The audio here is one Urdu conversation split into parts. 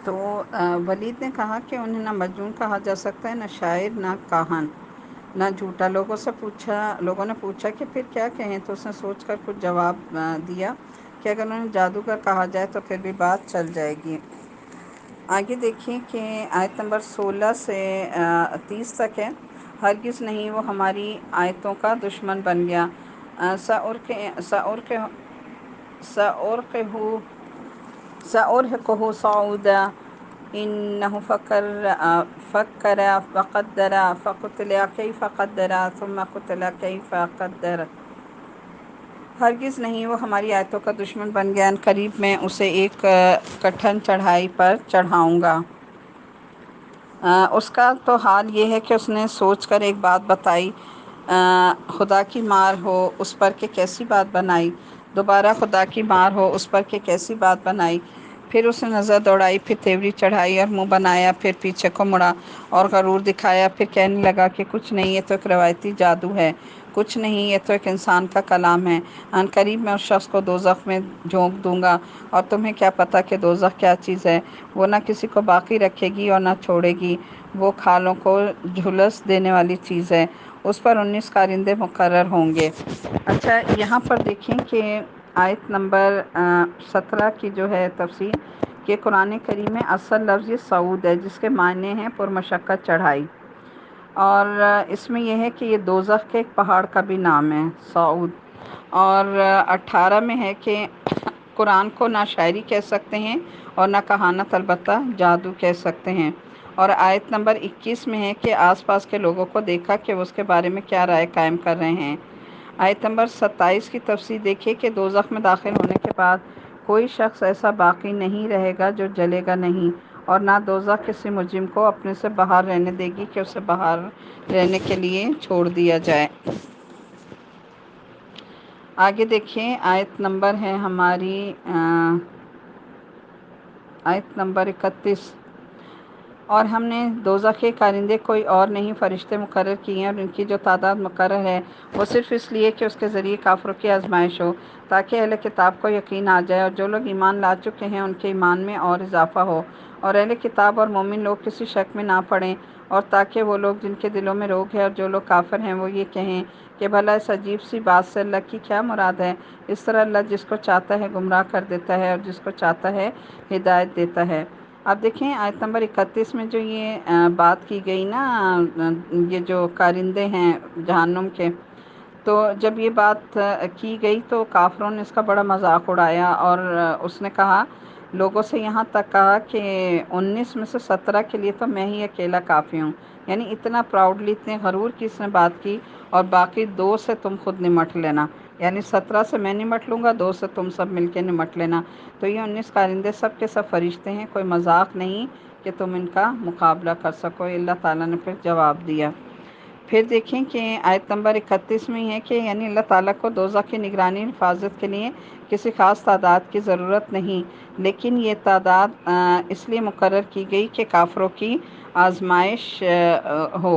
تو ولید نے کہا کہ انہیں نہ مجنون کہا جا سکتا ہے، نہ شاعر، نہ کاہن، نہ جھوٹا۔ لوگوں نے پوچھا کہ پھر کیا کہیں، تو اس نے سوچ کر کچھ جواب دیا کہ اگر انہیں جادوگر کہا جائے تو پھر بھی بات چل جائے گی۔ آگے دیکھیں کہ آیت نمبر 16 سے 30 تک ہے۔ ہرگز نہیں وہ ہماری آیتوں کا دشمن بن گیا۔ سأرهقه صعودا إنه فكر وقدر فقتل كيف قدر ثم قتل كيف قدر۔ ہرگز نہیں وہ ہماری آیتوں کا دشمن بن گیا، ان قریب میں اسے ایک کٹھن چڑھائی پر چڑھاؤں گا۔ اس کا تو حال یہ ہے کہ اس نے سوچ کر ایک بات بتائی، خدا کی مار ہو اس پر کہ کیسی بات بنائی، دوبارہ خدا کی مار ہو اس پر کہ کیسی بات بنائی۔ پھر اس نے نظر دوڑائی، پھر تیوری چڑھائی اور منہ بنایا، پھر پیچھے کو مڑا اور غرور دکھایا، پھر کہنے لگا کہ کچھ نہیں، یہ تو ایک روایتی جادو ہے، کچھ نہیں، یہ تو ایک انسان کا کلام ہے۔ ان قریب میں اس شخص کو دوزخ میں جھونک دوں گا، اور تمہیں کیا پتہ کہ دوزخ کیا چیز ہے؟ وہ نہ کسی کو باقی رکھے گی اور نہ چھوڑے گی، وہ کھالوں کو جھلس دینے والی چیز ہے، اس پر 19 کارندے مقرر ہوں گے۔ اچھا، یہاں پر دیکھیں کہ آیت نمبر 17 کی جو ہے تفسیر کہ قرآن کریم میں اصل لفظ یہ صعود ہے، جس کے معنی ہیں پرمشقت چڑھائی، اور اس میں یہ ہے کہ یہ دوزخ کے ایک پہاڑ کا بھی نام ہے صعود۔ اور 18 میں ہے کہ قرآن کو نہ شاعری کہہ سکتے ہیں اور نہ کہانت، البتہ جادو کہہ سکتے ہیں۔ اور آیت نمبر 21 میں ہے کہ آس پاس کے لوگوں کو دیکھا کہ وہ اس کے بارے میں کیا رائے قائم کر رہے ہیں۔ آیت نمبر 27 کی تفسیر دیکھیے کہ دوزخ میں داخل ہونے کے بعد کوئی شخص ایسا باقی نہیں رہے گا جو جلے گا نہیں، اور نہ دوزخ کسی مجرم کو اپنے سے باہر رہنے دے گی کہ اسے باہر رہنے کے لیے چھوڑ دیا جائے۔ آگے دیکھیں، آیت نمبر ہے ہماری آیت نمبر 31۔ اور ہم نے دوزخ کے کارندے کوئی اور نہیں فرشتے مقرر کیے ہیں، اور ان کی جو تعداد مقرر ہے وہ صرف اس لیے کہ اس کے ذریعے کافروں کی آزمائش ہو، تاکہ اہل کتاب کو یقین آ جائے، اور جو لوگ ایمان لا چکے ہیں ان کے ایمان میں اور اضافہ ہو، اور اہل کتاب اور مومن لوگ کسی شک میں نہ پڑیں، اور تاکہ وہ لوگ جن کے دلوں میں روگ ہے اور جو لوگ کافر ہیں وہ یہ کہیں کہ بھلا اس عجیب سی بات سے اللہ کی کیا مراد ہے۔ اس طرح اللہ جس کو چاہتا ہے گمراہ کر دیتا ہے اور جس کو چاہتا ہے ہدایت دیتا ہے۔ اب دیکھیں آیت نمبر 31 میں جو یہ بات کی گئی نا، یہ جو کارندے ہیں جہنم کے، تو جب یہ بات کی گئی تو کافروں نے اس کا بڑا مذاق اڑایا، اور اس نے کہا، لوگوں سے یہاں تک کہا کہ 19 میں سے 17 کے لیے تو میں ہی اکیلا کافی ہوں، یعنی اتنا پراؤڈلی، اتنے غرور کی اس نے بات کی، اور باقی 2 سے تم خود نمٹ لینا، یعنی 17 سے میں نمٹ لوں گا، 2 سے تم سب مل کے نمٹ لینا۔ تو یہ 19 کارندے سب کے سب فرشتے ہیں، کوئی مذاق نہیں کہ تم ان کا مقابلہ کر سکو۔ اللہ تعالیٰ نے پھر جواب دیا۔ پھر دیکھیں کہ آیت نمبر 31 میں ہے کہ یعنی اللہ تعالیٰ کو دوزخ کی نگرانی حفاظت کے لیے کسی خاص تعداد کی ضرورت نہیں، لیکن یہ تعداد اس لیے مقرر کی گئی کہ کافروں کی آزمائش ہو،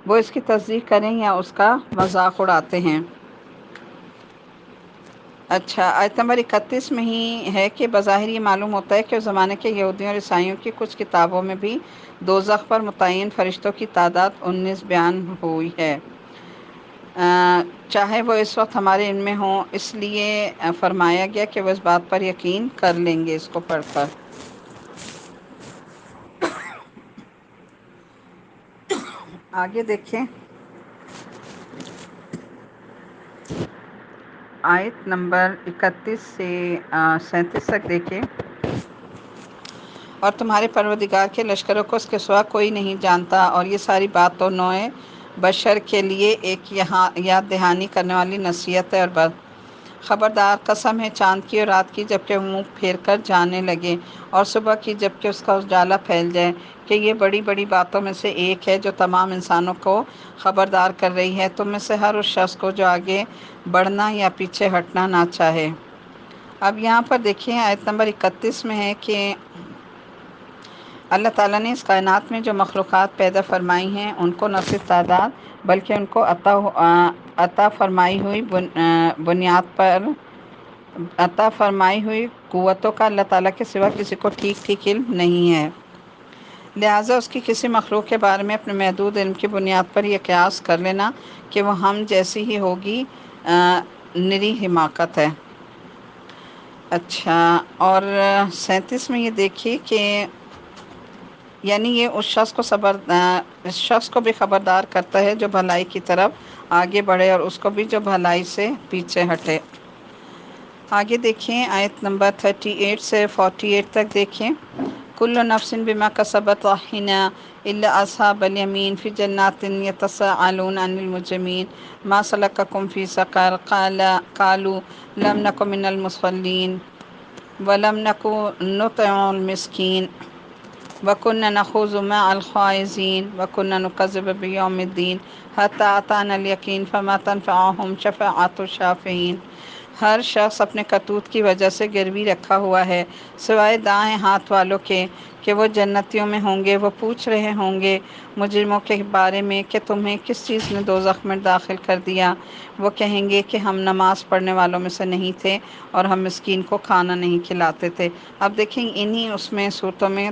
وہ اس کی تصدیق کریں یا اس کا مذاق اڑاتے ہیں۔ اچھا، آیت نمبر 31 میں ہی ہے کہ بظاہر یہ معلوم ہوتا ہے کہ اس زمانے کے یہودیوں اور عیسائیوں کی کچھ کتابوں میں بھی دوزخ پر متعین فرشتوں کی تعداد 19 بیان ہوئی ہے، چاہے وہ اس وقت ہمارے ان میں ہوں، اس لیے فرمایا گیا کہ وہ اس بات پر یقین کر لیں گے اس کو پڑھ کر۔ آگے دیکھیں، آیت نمبر 31 سے 37 تک دیکھیں۔ اور تمہارے پروردگار کے لشکروں کو اس کے سوا کوئی نہیں جانتا، اور یہ ساری بات تو نوع بشر کے لیے ایک یاد دہانی کرنے والی نصیحت ہے اور خبردار، قسم ہے چاند کی اور رات کی جب کہ وہ منہ پھیر کر جانے لگے، اور صبح کی جب کہ اس کا اجالا پھیل جائے، کہ یہ بڑی بڑی باتوں میں سے ایک ہے جو تمام انسانوں کو خبردار کر رہی ہے، تم میں سے ہر اس شخص کو جو آگے بڑھنا یا پیچھے ہٹنا نہ چاہے۔ اب یہاں پر دیکھیں آیت نمبر 31 میں ہے کہ اللہ تعالیٰ نے اس کائنات میں جو مخلوقات پیدا فرمائی ہیں ان کو نہ صرف تعداد بلکہ ان کو عطا فرمائی ہوئی بنیاد پر عطا فرمائی ہوئی قوتوں کا اللہ تعالیٰ کے سوا کسی کو ٹھیک ٹھیک علم نہیں ہے، لہٰذا اس کی کسی مخلوق کے بارے میں اپنے محدود علم کی بنیاد پر یہ قیاس کر لینا کہ وہ ہم جیسی ہی ہوگی نری حماقت ہے۔ اچھا، اور 37 میں یہ دیکھیے کہ یعنی یہ اس شخص کو بھی خبردار کرتا ہے جو بھلائی کی طرف آگے بڑھے اور اس کو بھی جو بھلائی سے پیچھے ہٹے۔ آگے دیکھیں آیت نمبر 38 سے 48 تک دیکھیں۔ کل نفس بما کسبت رہینہ الا اصحاب الیمین فی جنات یتساءلون عن المجرمین ما سلککم فی سقر قالوا لم نک من المصلین ولم نک نطعم المسکین وَكُنَّا نَخُوضُ مَعَ الْخَائِضِينَ وَكُنَّا نُكَذِّبُ بِيَوْمِ الدِّينِ حَتَّىٰ أَتَانَا الْيَقِينُ فَمَا تَنفَعُهُمْ شَفَاعَةُ الشَّافِعِينَ۔ ہر شخص اپنے کرتوت کی وجہ سے گروی رکھا ہوا ہے سوائے دائیں ہاتھ والوں کے کہ وہ جنتیوں میں ہوں گے۔ وہ پوچھ رہے ہوں گے مجرموں کے بارے میں کہ تمہیں کس چیز نے دوزخ میں داخل کر دیا؟ وہ کہیں گے کہ ہم نماز پڑھنے والوں میں سے نہیں تھے اور ہم مسکین کو کھانا نہیں کھلاتے تھے۔ اب دیکھیں انہی اس میں صورتوں میں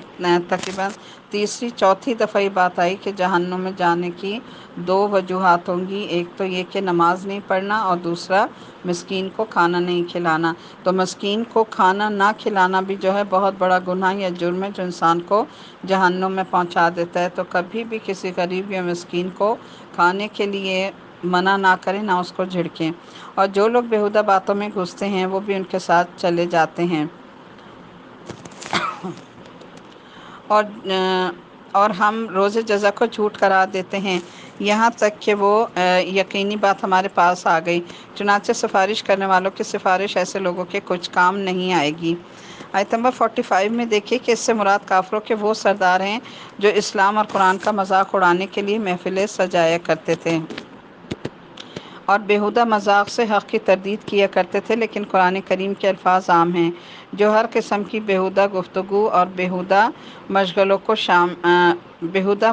تقریباً تیسری چوتھی دفعہ یہ بات آئی کہ جہنم میں جانے کی دو وجوہات ہوں گی، ایک تو یہ کہ نماز نہیں پڑھنا اور دوسرا مسکین کو کھانا نہیں کھلانا۔ تو مسکین کو کھانا نہ کھلانا بھی جو ہے بہت بڑا گناہ یا جرم ہے جو انسان کو جہنم میں پہنچا دیتا ہے۔ تو کبھی بھی کسی غریب یا مسکین کو کھانے کے لیے منع نہ کریں، نہ اس کو جھڑکیں، اور جو لوگ بیہودہ باتوں میں گھستے ہیں وہ بھی ان کے ساتھ چلے جاتے ہیں۔ اور ہم روز جزا کو جھوٹ قرار دیتے ہیں یہاں تک کہ وہ یقینی بات ہمارے پاس آ گئی، چنانچہ سفارش کرنے والوں کی سفارش ایسے لوگوں کے کچھ کام نہیں آئے گی۔ آیت نمبر 45 میں دیکھیے کہ اس سے مراد کافروں کے وہ سردار ہیں جو اسلام اور قرآن کا مذاق اڑانے کے لیے محفلیں سجایا کرتے تھے اور بیہودہ مذاق سے حق کی تردید کیا کرتے تھے، لیکن قرآن کریم کے الفاظ عام ہیں جو ہر قسم کی بیہودہ گفتگو اور بیہودہ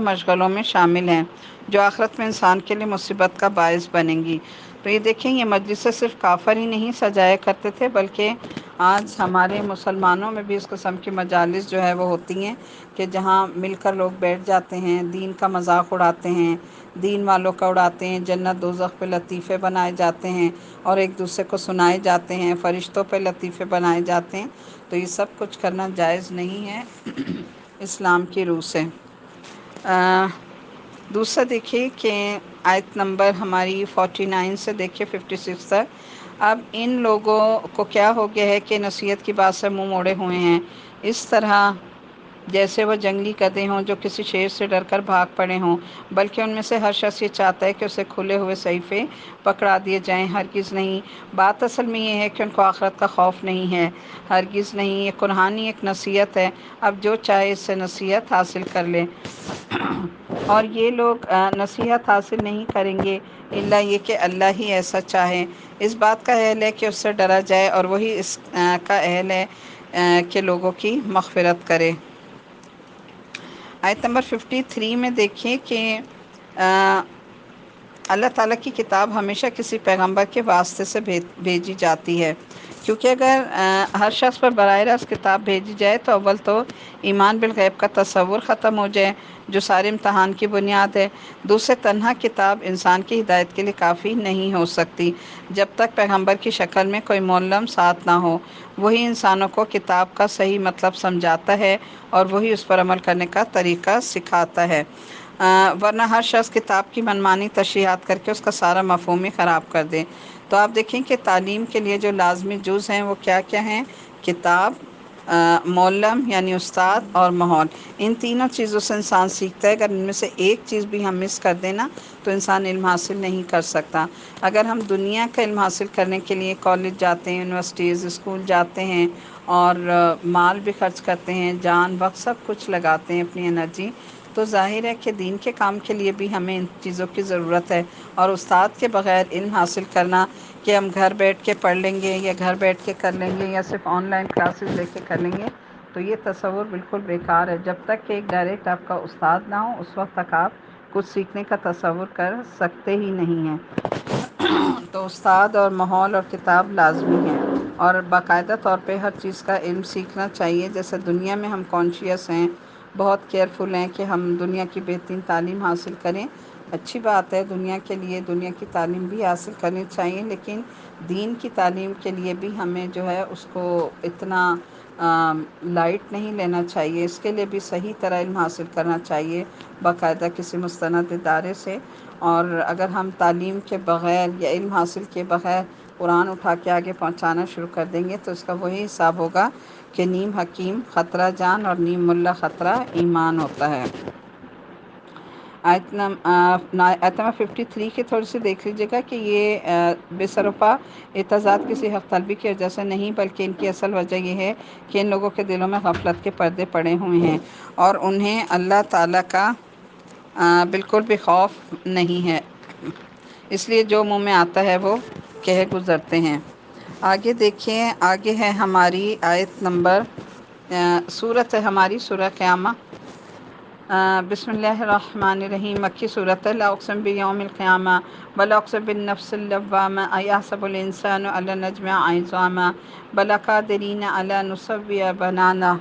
مشغلوں میں شامل ہیں جو آخرت میں انسان کے لیے مصیبت کا باعث بنیں گی۔ تو یہ دیکھیں یہ مجلسیں صرف کافر ہی نہیں سجایا کرتے تھے بلکہ آج ہمارے مسلمانوں میں بھی اس قسم کی مجالس جو ہے وہ ہوتی ہیں کہ جہاں مل کر لوگ بیٹھ جاتے ہیں، دین کا مذاق اڑاتے ہیں، دین والوں کا اڑاتے ہیں، جنت دوزخ پہ لطیفے بنائے جاتے ہیں اور ایک دوسرے کو سنائے جاتے ہیں، فرشتوں پہ لطیفے بنائے جاتے ہیں۔ تو یہ سب کچھ کرنا جائز نہیں ہے اسلام کی روح سے۔ دوسرا دیکھیے کہ آیت نمبر ہماری 49 سے دیکھیے 56 تک۔ اب ان لوگوں کو کیا ہو گیا ہے کہ نصیحت کی بات سے منہ موڑے ہوئے ہیں، اس طرح جیسے وہ جنگلی گدھے ہوں جو کسی شیر سے ڈر کر بھاگ پڑے ہوں، بلکہ ان میں سے ہر شخص یہ چاہتا ہے کہ اسے کھلے ہوئے صحیفے پکڑا دیے جائیں۔ ہرگز نہیں، بات اصل میں یہ ہے کہ ان کو آخرت کا خوف نہیں ہے، ہرگز نہیں۔ یہ قرآن ایک نصیحت ہے، اب جو چاہے اس سے نصیحت حاصل کر لے، اور یہ لوگ نصیحت حاصل نہیں کریں گے الا یہ کہ اللہ ہی ایسا چاہے۔ اس بات کا اہل ہے کہ اس سے ڈرا جائے اور وہی اس کا اہل ہے کہ لوگوں کی مغفرت کرے۔ آیت نمبر 53 میں دیکھیں کہ اللہ تعالیٰ کی کتاب ہمیشہ کسی پیغمبر کے واسطے سے بھیجی جاتی ہے، کیونکہ اگر ہر شخص پر براہ راست کتاب بھیجی جائے تو اول تو ایمان بالغیب کا تصور ختم ہو جائے جو سارے امتحان کی بنیاد ہے، دوسرے تنہا کتاب انسان کی ہدایت کے لیے کافی نہیں ہو سکتی جب تک پیغمبر کی شکل میں کوئی معلم ساتھ نہ ہو۔ وہی انسانوں کو کتاب کا صحیح مطلب سمجھاتا ہے اور وہی اس پر عمل کرنے کا طریقہ سکھاتا ہے، ورنہ ہر شخص کتاب کی منمانی تشریحات کر کے اس کا سارا مفہوم ہی خراب کر دے۔ تو آپ دیکھیں کہ تعلیم کے لیے جو لازمی جز ہیں وہ کیا کیا ہیں؟ کتاب، معلم یعنی استاد، اور ماحول۔ ان تینوں چیزوں سے انسان سیکھتا ہے۔ اگر ان میں سے ایک چیز بھی ہم مس کر دیں نا تو انسان علم حاصل نہیں کر سکتا۔ اگر ہم دنیا کا علم حاصل کرنے کے لیے کالج جاتے ہیں، یونیورسٹیز، اسکول جاتے ہیں اور مال بھی خرچ کرتے ہیں، جان وقت سب کچھ لگاتے ہیں اپنی انرجی، تو ظاہر ہے کہ دین کے کام کے لیے بھی ہمیں ان چیزوں کی ضرورت ہے۔ اور استاد کے بغیر علم حاصل کرنا کہ ہم گھر بیٹھ کے پڑھ لیں گے یا گھر بیٹھ کے کر لیں گے یا صرف آن لائن کلاسز لے کے کر لیں گے، تو یہ تصور بالکل بیکار ہے۔ جب تک کہ ایک ڈائریکٹ آپ کا استاد نہ ہو اس وقت تک آپ کچھ سیکھنے کا تصور کر سکتے ہی نہیں ہیں۔ تو استاد اور ماحول اور کتاب لازمی ہیں۔ اور باقاعدہ طور پہ ہر چیز کا علم سیکھنا چاہیے. جیسے دنیا میں ہم کانشیس ہیں، بہت کیئرفل ہیں کہ ہم دنیا کی بہترین تعلیم حاصل کریں. اچھی بات ہے، دنیا کے لیے دنیا کی تعلیم بھی حاصل کرنی چاہیے، لیکن دین کی تعلیم کے لیے بھی ہمیں جو ہے اس کو اتنا لائٹ نہیں لینا چاہیے. اس کے لیے بھی صحیح طرح علم حاصل کرنا چاہیے باقاعدہ کسی مستند ادارے سے. اور اگر ہم تعلیم کے بغیر یا علم حاصل کے بغیر قرآن اٹھا کے آگے پہنچانا شروع کر دیں گے تو اس کا وہی حساب ہوگا کہ نیم حکیم خطرہ جان اور نیم ملا خطرہ ایمان ہوتا ہے. آیت نمبر 53 کی تھوڑی سی دیکھ لیجیے گا کہ یہ بے سرپا اعتراضات کسی حق طلبی کی وجہ سے نہیں، بلکہ ان کی اصل وجہ یہ ہے کہ ان لوگوں کے دلوں میں غفلت کے پردے پڑے ہوئے ہیں اور انہیں اللہ تعالیٰ کا بالکل بھی خوف نہیں ہے، اس لیے جو منہ میں آتا ہے وہ کہہ گزرتے ہیں. آگے دیکھیں، آگے ہے ہماری آیت نمبر سورت ہے ہماری سورہ قیامہ. بسم اللہ الرحمن الرحیم. مکی صورت ہے. لا اقسم بیوم القیامہ ولا اقسم بالنفس اللوامہ ایحسب الانسان ان لن نجمع عظامہ بلی قادرین علی ان نسوی بنانہ.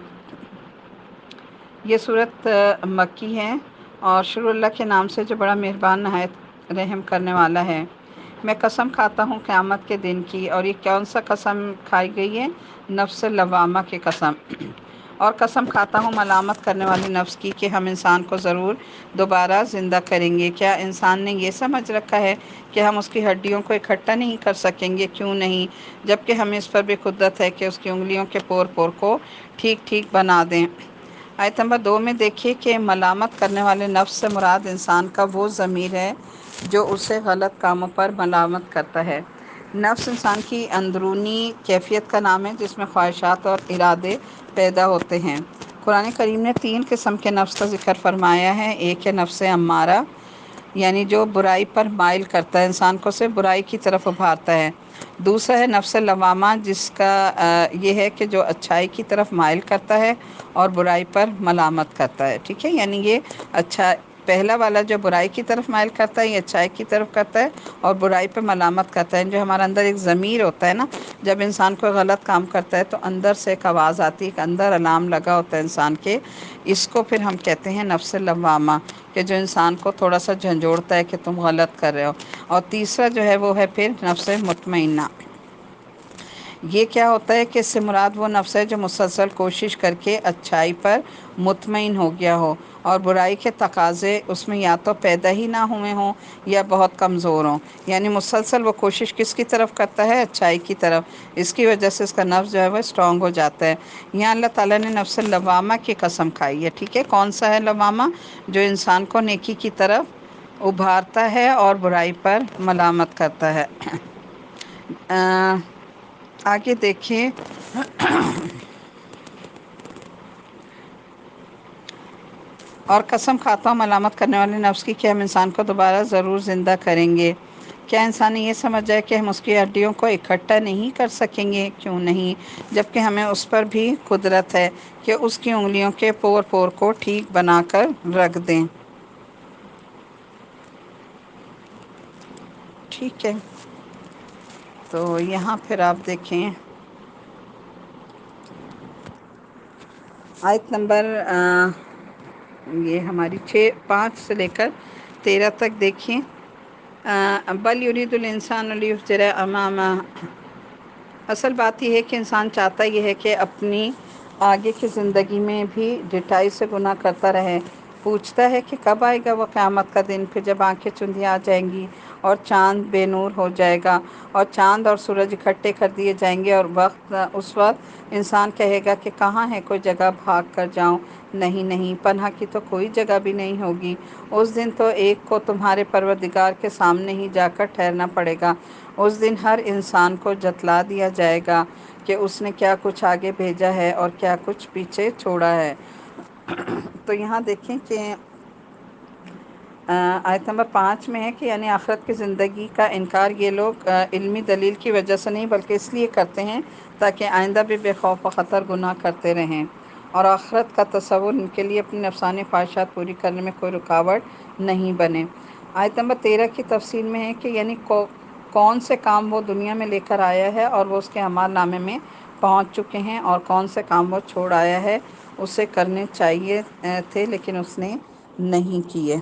یہ صورت مکی ہے اور شروع اللہ کے نام سے جو بڑا مہربان نہایت رحم کرنے والا ہے. میں قسم کھاتا ہوں قیامت کے دن کی. اور یہ کون سا قسم کھائی گئی ہے؟ نفس لوامہ کی قسم. اور قسم کھاتا ہوں ملامت کرنے والی نفس کی کہ ہم انسان کو ضرور دوبارہ زندہ کریں گے. کیا انسان نے یہ سمجھ رکھا ہے کہ ہم اس کی ہڈیوں کو اکٹھا نہیں کر سکیں گے؟ کیوں نہیں، جبکہ ہمیں اس پر بھی قدرت ہے کہ اس کی انگلیوں کے پور پور کو ٹھیک ٹھیک بنا دیں. آیت نمبر 2 میں دیکھیے کہ ملامت کرنے والے نفس سے مراد انسان کا وہ ضمیر ہے جو اسے غلط کاموں پر ملامت کرتا ہے. نفس انسان کی اندرونی کیفیت کا نام ہے جس میں خواہشات اور ارادے پیدا ہوتے ہیں. قرآن کریم نے 3 قسم کے نفس کا ذکر فرمایا ہے. ایک ہے نفس امارہ، یعنی جو برائی پر مائل کرتا ہے، انسان کو صرف برائی کی طرف ابھارتا ہے. دوسرا ہے نفس لوامہ، جس کا یہ ہے کہ جو اچھائی کی طرف مائل کرتا ہے اور برائی پر ملامت کرتا ہے. ٹھیک ہے، یعنی یہ اچھا پہلا والا جو برائی کی طرف مائل کرتا ہے یہ اچھائی کی طرف کرتا ہے اور برائی پہ ملامت کرتا ہے. جو ہمارا اندر ایک ضمیر ہوتا ہے نا، جب انسان کوئی غلط کام کرتا ہے تو اندر سے ایک آواز آتی ہے، ایک اندر الارم لگا ہوتا ہے انسان کے. اس کو پھر ہم کہتے ہیں نفس لوامہ، کہ جو انسان کو تھوڑا سا جھنجھوڑتا ہے کہ تم غلط کر رہے ہو. اور تیسرا جو ہے وہ ہے پھر نفس مطمئنہ. یہ کیا ہوتا ہے کہ اس سے مراد وہ نفس ہے جو مسلسل کوشش کر کے اچھائی پر مطمئن ہو گیا ہو اور برائی کے تقاضے اس میں یا تو پیدا ہی نہ ہوئے ہوں یا بہت کمزور ہوں. یعنی مسلسل وہ کوشش کس کی طرف کرتا ہے؟ اچھائی کی طرف. اس کی وجہ سے اس کا نفس جو ہے وہ اسٹرانگ ہو جاتا ہے. یہاں اللہ تعالیٰ نے نفس لوامہ کی قسم کھائی ہے. ٹھیک ہے، کون سا ہے لوامہ؟ جو انسان کو نیکی کی طرف ابھارتا ہے اور برائی پر ملامت کرتا ہے. آگے دیکھیں، اور قسم کھاتا ہوں ملامت کرنے والے نفس کی کہ ہم انسان کو دوبارہ ضرور زندہ کریں گے. کیا انسان نے یہ سمجھا ہے کہ ہم اس کی ہڈیوں کو اکٹھا نہیں کر سکیں گے؟ کیوں نہیں، جبکہ ہمیں اس پر بھی قدرت ہے کہ اس کی انگلیوں کے پور پور کو ٹھیک بنا کر رکھ دیں. ٹھیک ہے، تو یہاں پھر آپ دیکھیں آیت نمبر یہ ہماری 5 سے لے کر 13 تک دیکھیں. بل یرید الانسان لیفجر امامہ. اصل بات یہ ہے کہ انسان چاہتا یہ ہے کہ اپنی آگے کی زندگی میں بھی ڈٹائی سے گناہ کرتا رہے. پوچھتا ہے کہ کب آئے گا وہ قیامت کا دن، پھر جب آنکھیں چندیاں آ جائیں گی اور چاند بے نور ہو جائے گا اور چاند اور سورج اکٹھے کر دیے جائیں گے. اور اس وقت انسان کہے گا کہ کہاں ہے کوئی جگہ بھاگ کر جاؤں؟ نہیں نہیں، پناہ کی تو کوئی جگہ بھی نہیں ہوگی. اس دن تو ایک کو تمہارے پروردگار کے سامنے ہی جا کر ٹھہرنا پڑے گا. اس دن ہر انسان کو جتلا دیا جائے گا کہ اس نے کیا کچھ آگے بھیجا ہے اور کیا کچھ پیچھے چھوڑا ہے. تو یہاں دیکھیں کہ آیت نمبر 5 میں ہے کہ یعنی آخرت کی زندگی کا انکار یہ لوگ علمی دلیل کی وجہ سے نہیں بلکہ اس لیے کرتے ہیں تاکہ آئندہ بھی بے خوف و خطر گناہ کرتے رہیں اور آخرت کا تصور ان کے لیے اپنی نفسانی خواہشات پوری کرنے میں کوئی رکاوٹ نہیں بنے. آیت نمبر 13 کی تفسیر میں ہے کہ یعنی کون سے کام وہ دنیا میں لے کر آیا ہے اور وہ اس کے اعمال نامے میں پہنچ چکے ہیں، اور کون سے کام وہ چھوڑ آیا ہے اسے کرنے چاہیے تھے لیکن اس نے نہیں کیے۔